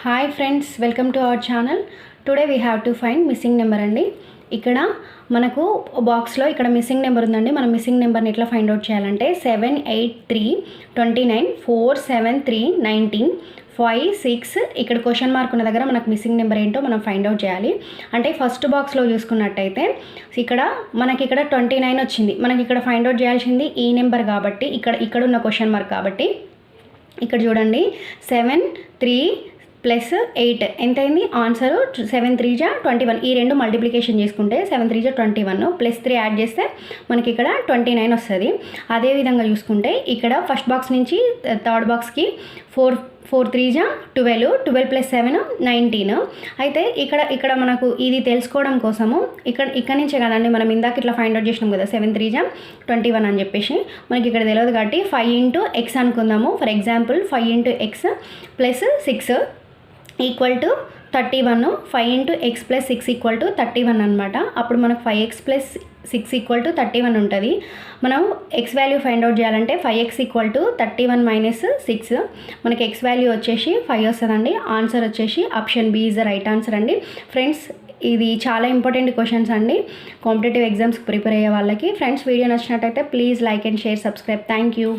Hi friends, welcome to our channel. Today we have to find missing number అండి. ఇక్కడ మనకు బాక్స్లో ఇక్కడ మిస్సింగ్ నెంబర్ ఉందండి. మనం మిస్సింగ్ నెంబర్ని ఎట్లా ఫైండ్ అవుట్ చేయాలంటే 783294739 ఇక్కడ క్వశ్చన్ మార్క్ ఉన్న దగ్గర మనకు మిస్సింగ్ నెంబర్ ఏంటో మనం ఫైండ్ అవుట్ చేయాలి. అంటే ఫస్ట్ బాక్స్లో చూసుకున్నట్టయితే మనకి ఇక్కడ 29 వచ్చింది. మనకి ఇక్కడ ఫైండ్ అవుట్ చేయాల్సింది ఈ నెంబర్ కాబట్టి ఇక్కడ ఉన్న క్వశ్చన్ మార్క్ కాబట్టి ఇక్కడ చూడండి 7 3 + 8 ఎంత అయింది ఆన్సరు 7 3 = 21. ఈ రెండు మల్టిప్లికేషన్ చేసుకుంటే 7 3 = 21 +3 యాడ్ చేస్తే మనకి ఇక్కడ 29 వస్తుంది. అదేవిధంగా చూసుకుంటే ఇక్కడ ఫస్ట్ బాక్స్ నుంచి థర్డ్ బాక్స్కి 4 3 = 12 12 + 7 19. అయితే ఇక్కడ మనకు ఇది తెలుసుకోవడం కోసము ఇక్కడ నుంచే కదండి మనం ఇందాక ఇట్లా ఫైండ్ అవుట్ చేసినాం కదా 7 3 = 21 అని చెప్పేసి మనకి ఇక్కడ తెలియదు కాబట్టి 5 × x అనుకుందాము. For example 5 × x + 6 = 31. 5 × x + 6 = 31 అనమాట. అప్పుడు మనకు 5x + 6 = 31 ఉంటుంది. మనం x వాల్యూ ఫైండ్ అవుట్ చేయాలంటే 5x = 31 - 6 మనకి x వాల్యూ వచ్చేసి 5 వస్తుందండి. ఆన్సర్ వచ్చేసి option B is the right answer అండి. ఫ్రెండ్స్, ఇది చాలా ఇంపార్టెంట్ క్వశ్చన్స్ అండి కాంపిటేటివ్ ఎగ్జామ్స్కి ప్రిపేర్ అయ్యే వాళ్ళకి. ఫ్రెండ్స్, వీడియో నచ్చినట్టయితే please like and share, subscribe. Thank you.